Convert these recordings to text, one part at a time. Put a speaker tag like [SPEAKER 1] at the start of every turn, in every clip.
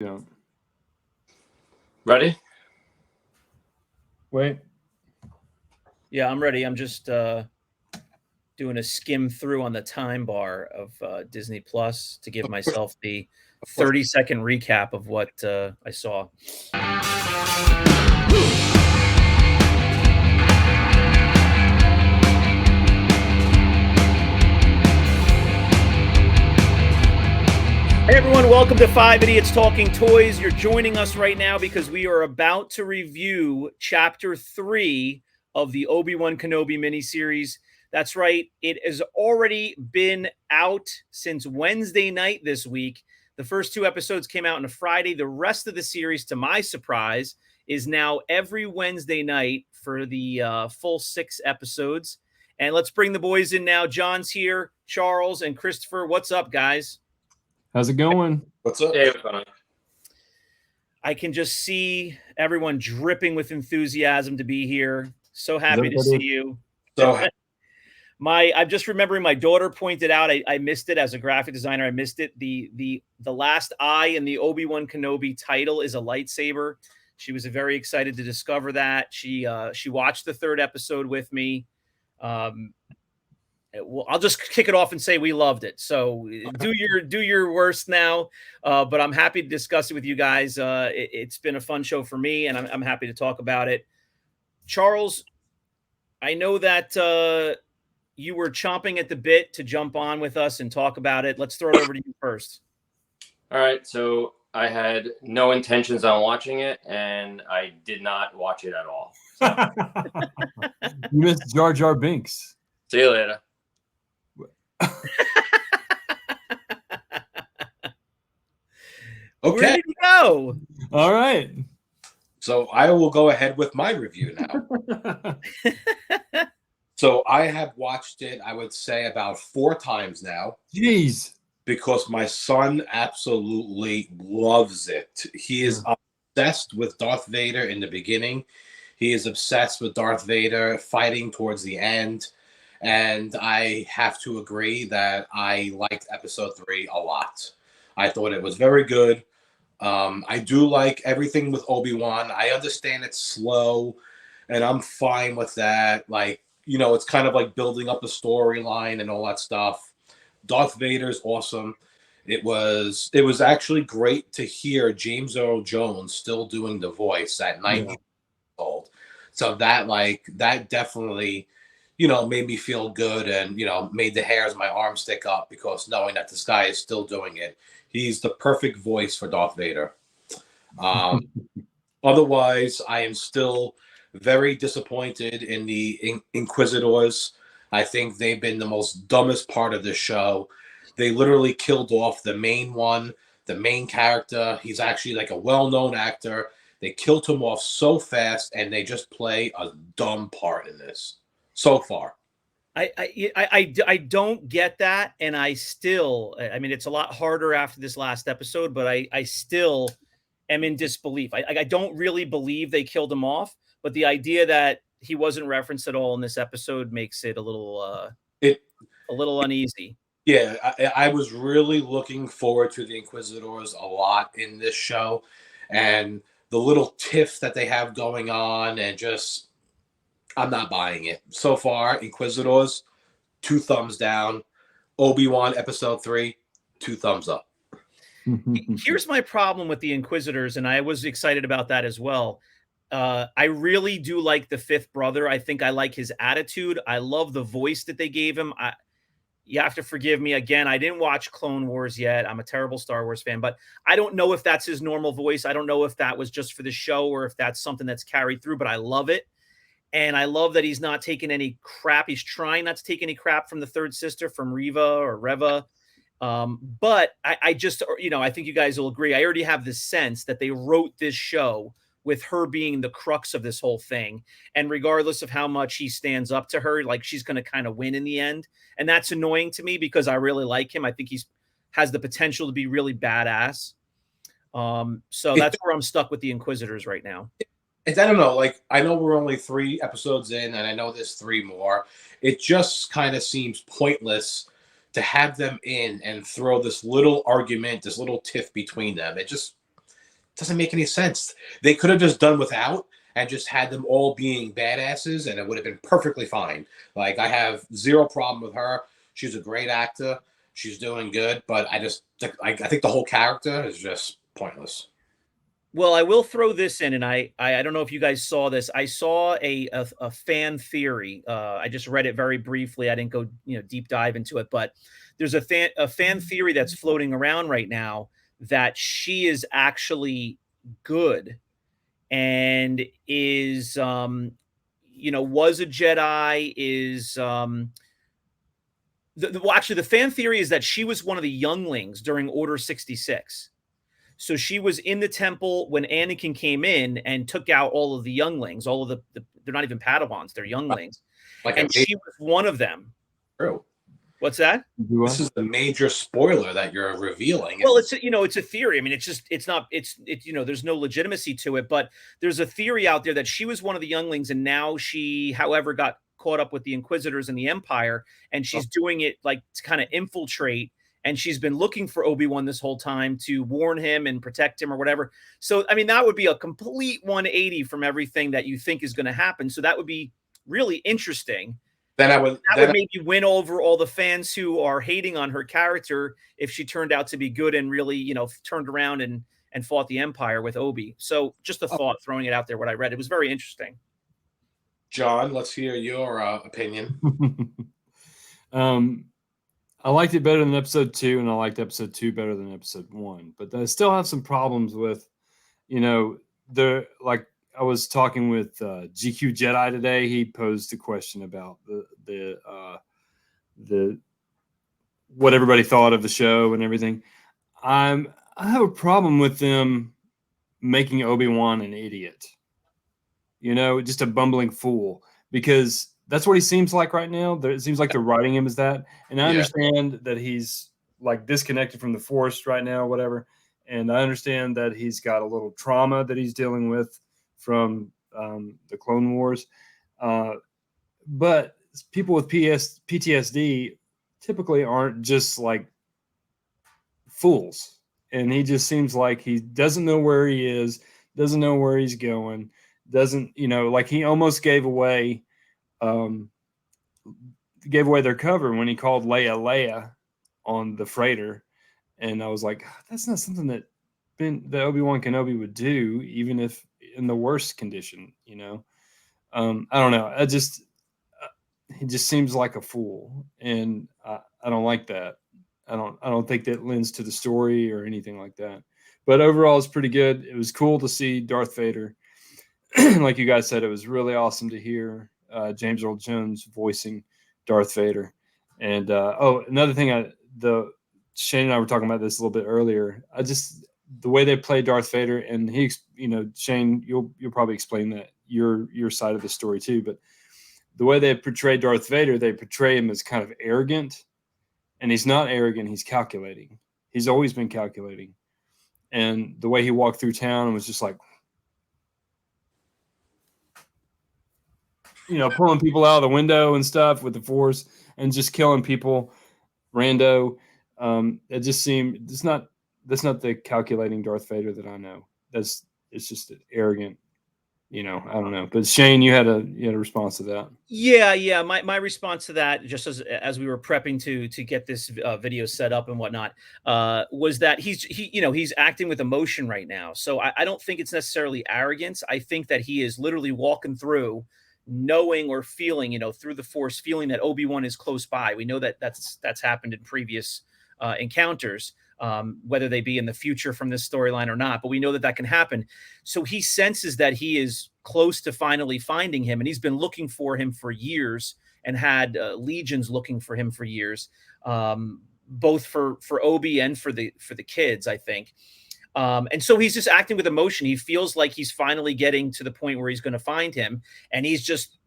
[SPEAKER 1] Yeah.
[SPEAKER 2] Ready?
[SPEAKER 1] Wait.
[SPEAKER 3] Yeah, I'm ready. I'm just doing a skim through on the time bar of Disney Plus to give myself the 30-second recap of what I saw. Hey everyone, welcome to 5 Idiots Talking Toys. You're joining us right now because we are about to review Chapter 3 of the Obi Wan Kenobi miniseries. That's right, it has already been out since Wednesday night this week. The first 2 episodes came out on a Friday. The rest of the series, to my surprise, is now every Wednesday night for the full 6 episodes. And let's bring the boys in now. John's here, Charles, and Christopher. What's up, guys?
[SPEAKER 1] How's it going?
[SPEAKER 2] What's up? Hey, what's going on?
[SPEAKER 3] I can just see everyone dripping with enthusiasm to be here. So happy to see you.
[SPEAKER 2] So
[SPEAKER 3] I'm just remembering my daughter pointed out, I missed it as a graphic designer. I missed it. The last I in the Obi Wan Kenobi title is a lightsaber. She was very excited to discover that. She watched the 3rd episode with me. Well, I'll just kick it off and say we loved it. So do your worst now, but I'm happy to discuss it with you guys. It's been a fun show for me, and I'm happy to talk about it. Charles, I know that you were chomping at the bit to jump on with us and talk about it. Let's throw it over to you first.
[SPEAKER 2] All right, so I had no intentions on watching it, and I did not watch it at all. So.
[SPEAKER 1] You missed Jar Jar Binks.
[SPEAKER 2] See you later.
[SPEAKER 4] Okay.
[SPEAKER 3] Where did you go?
[SPEAKER 1] All right.
[SPEAKER 4] So I will go ahead with my review now. So I have watched it, I would say, about 4 times now.
[SPEAKER 1] Jeez.
[SPEAKER 4] Because my son absolutely loves it. He is obsessed with Darth Vader in the beginning. He is obsessed with Darth Vader fighting towards the end. And I have to agree that I liked episode 3 a lot. I thought it was very good. I do like everything with Obi-Wan. I understand it's slow, and I'm fine with that. Like, you know, it's kind of like building up a storyline and all that stuff. Darth Vader's awesome. It was actually great to hear James Earl Jones still doing the voice at 90 years old. So that definitely, you know, made me feel good and, you know, made the hairs on my arm stick up because knowing that this guy is still doing it. He's the perfect voice for Darth Vader. Otherwise, I am still very disappointed in the Inquisitors. I think they've been the most dumbest part of the show. They literally killed off the main one, the main character. He's actually like a well-known actor. They killed him off so fast, and they just play a dumb part in this so far.
[SPEAKER 3] I don't get that, and I mean, it's a lot harder after this last episode, but I still am in disbelief. I don't really believe they killed him off, but the idea that he wasn't referenced at all in this episode makes it a little uneasy.
[SPEAKER 4] Yeah, I was really looking forward to the Inquisitors a lot in this show, and the little tiff that they have going on, and just I'm not buying it. So far, Inquisitors, 2 thumbs down. Obi-Wan episode 3, 2 thumbs up.
[SPEAKER 3] Here's my problem with the Inquisitors, and I was excited about that as well. I really do like the 5th brother. I think I like his attitude. I love the voice that they gave him. You have to forgive me. Again, I didn't watch Clone Wars yet. I'm a terrible Star Wars fan, but I don't know if that's his normal voice. I don't know if that was just for the show or if that's something that's carried through, but I love it. And I love that he's not taking any crap. He's trying not to take any crap from the 3rd sister, from Reva. But I just, you know, I think you guys will agree. I already have this sense that they wrote this show with her being the crux of this whole thing. And regardless of how much he stands up to her, like, she's going to kind of win in the end. And that's annoying to me because I really like him. I think has the potential to be really badass. So that's where I'm stuck with the Inquisitors right now.
[SPEAKER 4] I don't know, like, I know we're only 3 episodes in, and I know there's 3 more. It just kind of seems pointless to have them in and throw this little argument, this little tiff between them. It just, doesn't make any sense. They could have just done without and just had them all being badasses, and it would have been perfectly fine. Like, I have zero problem with her. She's a great actor. She's doing good, but I think the whole character is just pointless.
[SPEAKER 3] Well, I will throw this in, and I don't know if you guys saw this. I saw a fan theory. I just read it very briefly. I didn't go deep dive into it, but there's a fan theory that's floating around right now that she is actually good and is was a Jedi, is well, actually the fan theory is that she was one of the younglings during Order 66. So she was in the temple when Anakin came in and took out all of the younglings, all of the they're not even Padawans, they're younglings. And she was one of them.
[SPEAKER 4] True.
[SPEAKER 3] What's that?
[SPEAKER 4] This is the major spoiler that you're revealing.
[SPEAKER 3] Well, it's a theory. I mean, there's no legitimacy to it, but there's a theory out there that she was one of the younglings, and now she, however, got caught up with the Inquisitors and the Empire, and she's doing it like to kind of infiltrate. And she's been looking for Obi-Wan this whole time to warn him and protect him or whatever. So, I mean, that would be a complete 180 from everything that you think is going to happen. So that would be really interesting.
[SPEAKER 4] That would
[SPEAKER 3] maybe win over all the fans who are hating on her character if she turned out to be good and really, turned around and fought the Empire with Obi. So just a thought, throwing it out there, what I read. It was very interesting.
[SPEAKER 4] John, let's hear your opinion.
[SPEAKER 1] I liked it better than episode 2, and I liked episode 2 better than episode 1. But I still have some problems with, like I was talking with GQ Jedi today. He posed a question about the what everybody thought of the show and everything. I have a problem with them making Obi-Wan an idiot. Just a bumbling fool, because that's what he seems like right now. It seems like they're writing him as that. And I understand that he's like disconnected from the Force right now, whatever. And I understand that he's got a little trauma that he's dealing with from the Clone Wars. But people with PTSD typically aren't just like fools. And he just seems like he doesn't know where he is, doesn't know where he's going, doesn't, like he almost gave away their cover when he called Leia on the freighter. And I was like, that's not something that Obi Wan Kenobi would do, even if in the worst condition. I don't know. He just seems like a fool, and I don't like that. I don't think that lends to the story or anything like that. But overall, it's pretty good. It was cool to see Darth Vader. Like you guys said, it was really awesome to hear James Earl Jones voicing Darth Vader. And another thing, Shane and I were talking about this a little bit earlier. The way they play Darth Vader, and he, Shane, you'll probably explain that your side of the story too. But the way they portray Darth Vader, they portray him as kind of arrogant, and he's not arrogant. He's calculating. He's always been calculating. And the way he walked through town was just like, pulling people out of the window and stuff with the Force and just killing people, rando. It just seemed that's not the calculating Darth Vader that I know. It's just arrogant, I don't know. But Shane, you had a response to that.
[SPEAKER 3] Yeah. My response to that, just as we were prepping to get this video set up and whatnot, was that he's acting with emotion right now. So I don't think it's necessarily arrogance. I think that he is literally walking through, knowing or feeling, through the Force, feeling that Obi-Wan is close by. We know that that's happened in previous encounters, whether they be in the future from this storyline or not, but we know that can happen. So he senses that he is close to finally finding him, and he's been looking for him for years and had legions looking for him for years, both for Obi and for the kids, I think. And so he's just acting with emotion. He feels like he's finally getting to the point where he's going to find him. And he's just,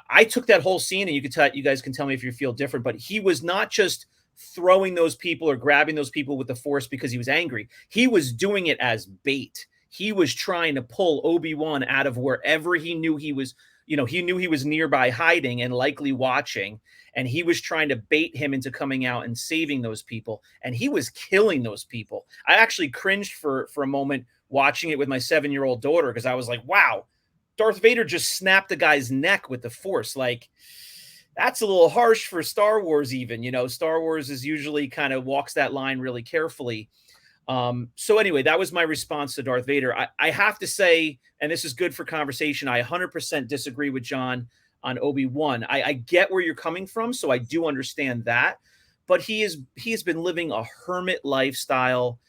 [SPEAKER 3] I took that whole scene, and you guys can tell me if you feel different, but he was not just throwing those people or grabbing those people with the Force because he was angry. He was doing it as bait. He was trying to pull Obi-Wan out of wherever he knew he was he knew he was nearby hiding and likely watching, and he was trying to bait him into coming out and saving those people, and he was killing those people. I actually cringed for a moment watching it with my 7-year-old daughter, because I was like, wow, Darth Vader just snapped the guy's neck with the Force. Like, that's a little harsh for Star Wars even. Star Wars is usually kind of walks that line really carefully. So anyway, that was my response to Darth Vader. I have to say, and this is good for conversation, I 100% disagree with John on Obi-Wan. I get where you're coming from, so I do understand that. But he has been living a hermit lifestyle.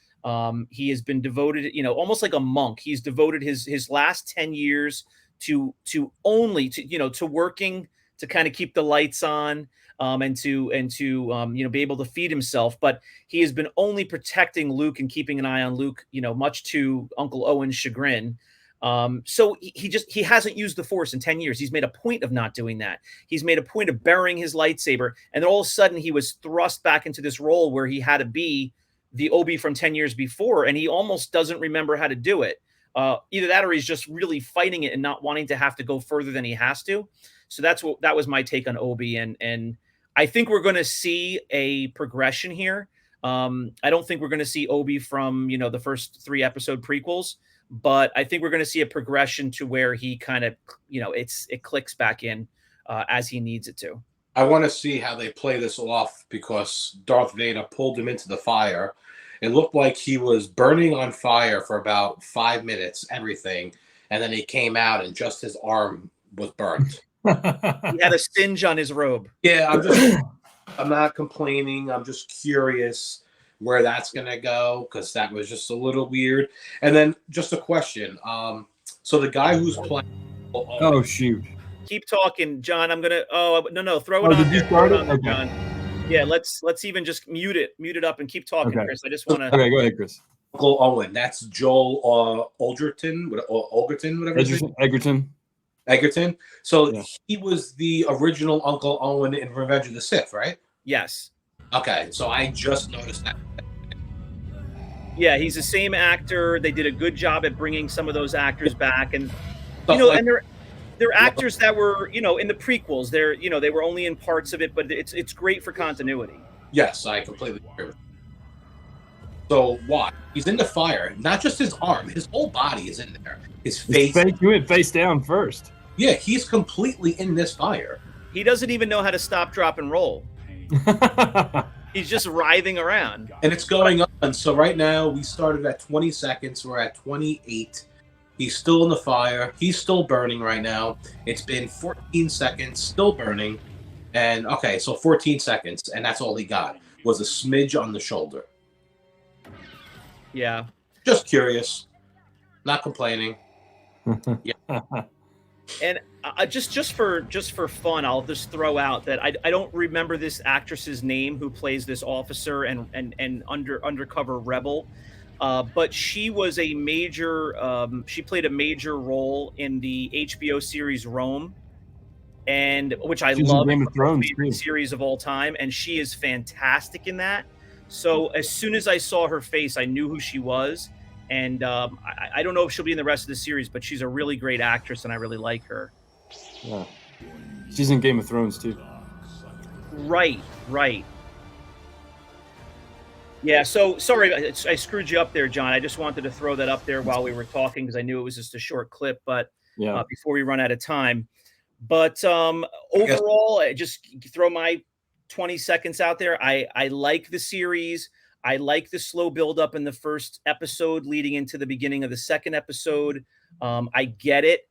[SPEAKER 3] He has been devoted, almost like a monk. He's devoted his last 10 years to working to kind of keep the lights on, and to be able to feed himself. But he has been only protecting Luke and keeping an eye on Luke, much to Uncle Owen's chagrin. So he hasn't used the Force in 10 years. He's made a point of not doing that. He's made a point of burying his lightsaber. And then all of a sudden he was thrust back into this role where he had to be the Obi from 10 years before, and he almost doesn't remember how to do it. Either that, or he's just really fighting it and not wanting to have to go further than he has to. So that was my take on Obi. And I think we're going to see a progression here. I don't think we're going to see Obi from, the first 3 episode prequels, but I think we're going to see a progression to where he kind of, it clicks back in as he needs it to.
[SPEAKER 4] I want to see how they play this off, because Darth Vader pulled him into the fire. It looked like he was burning on fire for about 5 minutes, everything. And then he came out and just his arm was burnt.
[SPEAKER 3] He had a singe on his robe.
[SPEAKER 4] Yeah, I'm not complaining. I'm just curious where that's going to go, because that was just a little weird. And then just a question. So the guy who's playing...
[SPEAKER 1] Oh, shoot.
[SPEAKER 3] Keep talking, John. I'm gonna. Oh no! Throw it on there. Throw it on there, John. Yeah, let's even just mute it up and keep talking, okay. Chris. I just want to.
[SPEAKER 1] Okay, go ahead, Chris.
[SPEAKER 4] Uncle Owen. That's Joel Olgerton, whatever. Egerton. So yeah. He was the original Uncle Owen in Revenge of the Sith, right?
[SPEAKER 3] Yes.
[SPEAKER 4] Okay, so I just noticed that.
[SPEAKER 3] Yeah, he's the same actor. They did a good job at bringing some of those actors back, and and they're actors that were, in the prequels. They're, they were only in parts of it, but it's great for continuity.
[SPEAKER 4] Yes, I completely agree with you. So why? He's in the fire. Not just his arm, his whole body is in there. His face.
[SPEAKER 1] You went face down first.
[SPEAKER 4] Yeah, he's completely in this fire.
[SPEAKER 3] He doesn't even know how to stop, drop, and roll. He's just writhing around.
[SPEAKER 4] And it's going on. So right now, we started at 20 seconds. We're at 28. He's still in the fire. He's still burning right now. It's been 14 seconds, still burning. And okay, so 14 seconds, and that's all he got, was a smidge on the shoulder.
[SPEAKER 3] Yeah.
[SPEAKER 4] Just curious. Not complaining. Yeah.
[SPEAKER 3] And just for fun, I'll just throw out that I don't remember this actress's name who plays this officer and undercover rebel. But she was a major. She played a major role in the HBO series Rome, and which I love,
[SPEAKER 1] Game of Thrones
[SPEAKER 3] series of all time, and she is fantastic in that. So as soon as I saw her face, I knew who she was, and I don't know if she'll be in the rest of the series, but she's a really great actress, and I really like her.
[SPEAKER 1] Yeah, she's in Game of Thrones too.
[SPEAKER 3] Right. Yeah, so sorry, I screwed you up there, John. I just wanted to throw that up there while we were talking, because I knew it was just a short clip, but yeah. Before we run out of time. But overall, I just throw my 20 seconds out there. I like the series. I like the slow build-up in the first episode leading into the beginning of the second episode. I get it.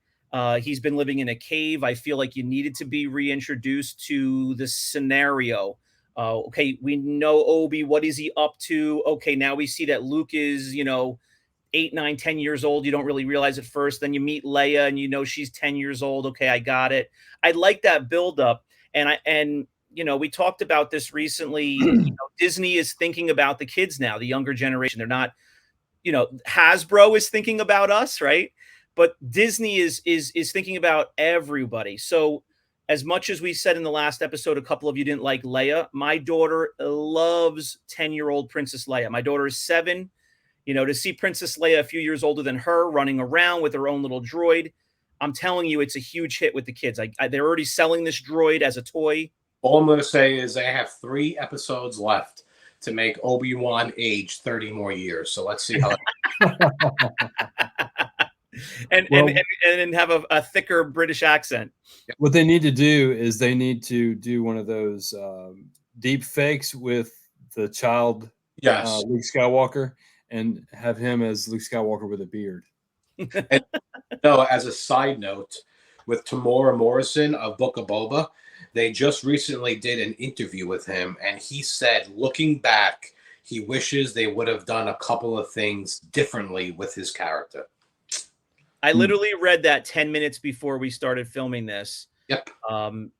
[SPEAKER 3] He's been living in a cave. I feel like you needed to be reintroduced to the scenario. Okay, we know Obi. What is he up to? Okay, now we see that Luke is, 8, 9, 10 years old. You don't really realize it first. Then you meet Leia, and she's 10 years old. Okay, I got it. I like that buildup. And we talked about this recently. Disney is thinking about the kids now, the younger generation. They're not, Hasbro is thinking about us, right? But Disney is thinking about everybody. So as much as we said in the last episode, a couple of you didn't like Leia, my daughter loves 10-year-old Princess Leia. My daughter is 7. To see Princess Leia a few years older than her running around with her own little droid, I'm telling you, it's a huge hit with the kids. They're already selling this droid as a toy.
[SPEAKER 4] All I'm going to say is they have 3 episodes left to make Obi-Wan age 30 more years. So let's see how.
[SPEAKER 3] and have a thicker British accent.
[SPEAKER 1] What they need to do is they need to do one of those deep fakes with the child,
[SPEAKER 4] Yes.
[SPEAKER 1] Luke Skywalker, and have him as Luke Skywalker with a beard.
[SPEAKER 4] And, no, as a side note, with Tamora Morrison of Book of Boba, they just recently did an interview with him, and he said, looking back, he wishes they would have done a couple of things differently with his character.
[SPEAKER 3] I literally read that 10 minutes before we started filming this.
[SPEAKER 4] Yep.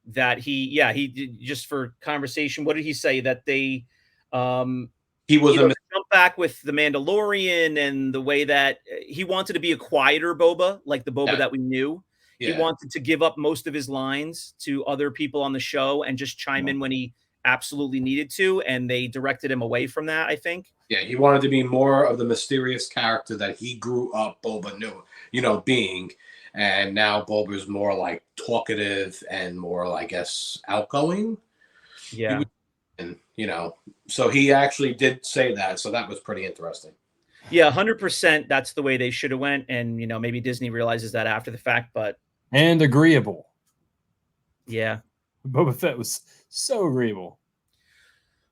[SPEAKER 3] That he did, just for conversation. What did he say? That they,
[SPEAKER 4] he was
[SPEAKER 3] jump back with the Mandalorian and the way that he wanted to be a quieter Boba, like the Boba that we knew. Yeah. He wanted to give up most of his lines to other people on the show and just chime in when he absolutely needed to. And they directed him away from that, I think.
[SPEAKER 4] Yeah, he wanted to be more of the mysterious character that he grew up Boba knew, being. And now Boba's more like talkative and more, I guess, outgoing.
[SPEAKER 3] Yeah.
[SPEAKER 4] And, so he actually did say that. So that was pretty interesting.
[SPEAKER 3] Yeah, 100%. That's the way they should have went. And, maybe Disney realizes that after the fact, but.
[SPEAKER 1] And agreeable.
[SPEAKER 3] Yeah.
[SPEAKER 1] Boba Fett was so agreeable.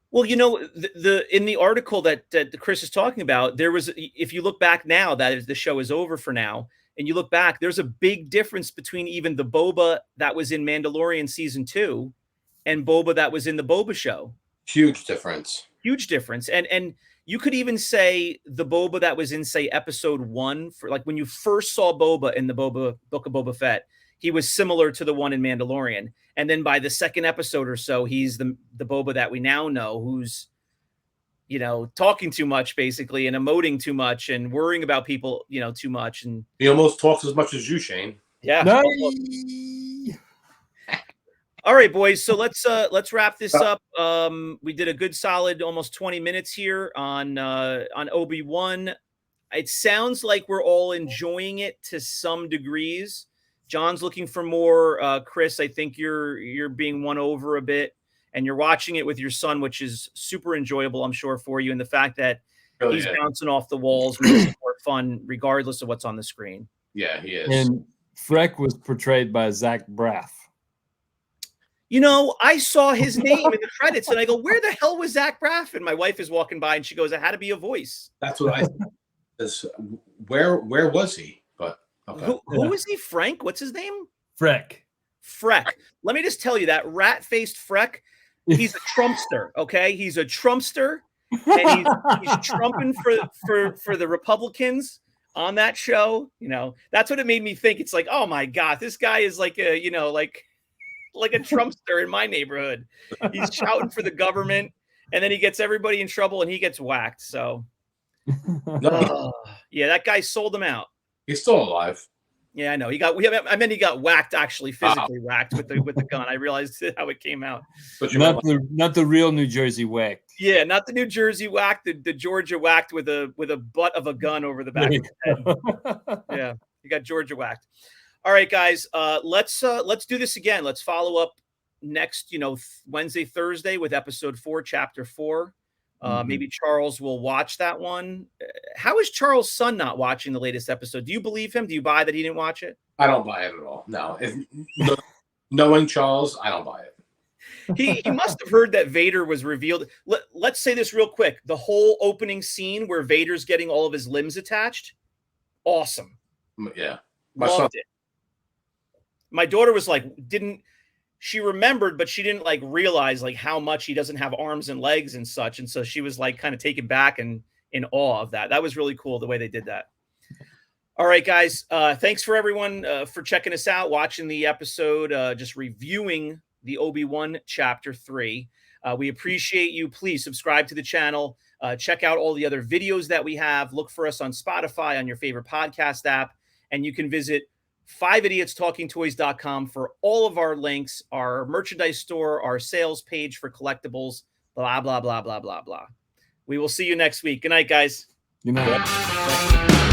[SPEAKER 3] Well, the in the article that Chris is talking about, there was, if you look back now, that is, the show is over for now, and you look back, there's a big difference between even the Boba that was in Mandalorian season 2 and Boba that was in the Boba show.
[SPEAKER 4] Huge difference.
[SPEAKER 3] Huge difference. And you could even say the Boba that was in, say, episode 1, for like when you first saw Boba in the Book of Boba Fett, he was similar to the one in Mandalorian. And then by the second episode or so, he's the Boba that we now know, who's, talking too much, basically, and emoting too much and worrying about people, too much. And
[SPEAKER 4] he almost talks as much as you, Shane.
[SPEAKER 3] Yeah. No. All right, boys. So let's wrap this up. We did a good solid almost 20 minutes here on Obi-Wan. It sounds like we're all enjoying it to some degrees. John's looking for more. Chris, I think you're being won over a bit, and you're watching it with your son, which is super enjoyable, I'm sure, for you. And the fact that he's bouncing off the walls makes it more fun, regardless of what's on the screen.
[SPEAKER 4] Yeah, he is.
[SPEAKER 1] And Freck was portrayed by Zach Braff.
[SPEAKER 3] I saw his name in the credits, and I go, "Where the hell was Zach Braff?" And my wife is walking by, and she goes, "It had to be a voice."
[SPEAKER 4] That's what I said. Where was he? But okay.
[SPEAKER 3] Who was he? Frank? What's his name?
[SPEAKER 1] Freck.
[SPEAKER 3] Let me just tell you that rat-faced Freck, he's a Trumpster. Okay, he's a Trumpster, and he's trumping for the Republicans on that show. That's what it made me think. It's like, oh my God, this guy is like a like a Trumpster in my neighborhood. He's shouting for the government, and then he gets everybody in trouble, and he gets whacked. So, yeah, that guy sold him out.
[SPEAKER 4] He's still alive.
[SPEAKER 3] Yeah, I know. He got whacked, actually physically whacked with the gun. I realized how it came out.
[SPEAKER 1] But not the real New Jersey whacked.
[SPEAKER 3] Yeah, not the New Jersey whacked. The Georgia whacked with a butt of a gun over the back of his head. Yeah, you got Georgia whacked. All right, guys, let's do this again. Let's follow up next, Wednesday, Thursday with episode 4, chapter 4. Maybe Charles will watch that one. How is Charles' son not watching the latest episode? Do you believe him? Do you buy that he didn't watch it?
[SPEAKER 4] I don't buy it at all. No. Knowing Charles, I don't buy it.
[SPEAKER 3] He must have heard that Vader was revealed. Let's say this real quick. The whole opening scene where Vader's getting all of his limbs attached, awesome.
[SPEAKER 4] Yeah.
[SPEAKER 3] Loved it. My daughter was like, she remembered, but she didn't realize how much he doesn't have arms and legs and such. And so she was kind of taken back and in awe of that. That was really cool, the way they did that. All right, guys. Thanks for everyone for checking us out, watching the episode, just reviewing the Obi-Wan chapter 3. We appreciate you. Please subscribe to the channel. Check out all the other videos that we have. Look for us on Spotify, on your favorite podcast app. And you can visit 5idiotstalkingtoys.com for all of our links, our merchandise store, our sales page for collectibles, blah, blah, blah, blah, blah, blah. We will see you next week. Good night, guys.
[SPEAKER 1] Good night.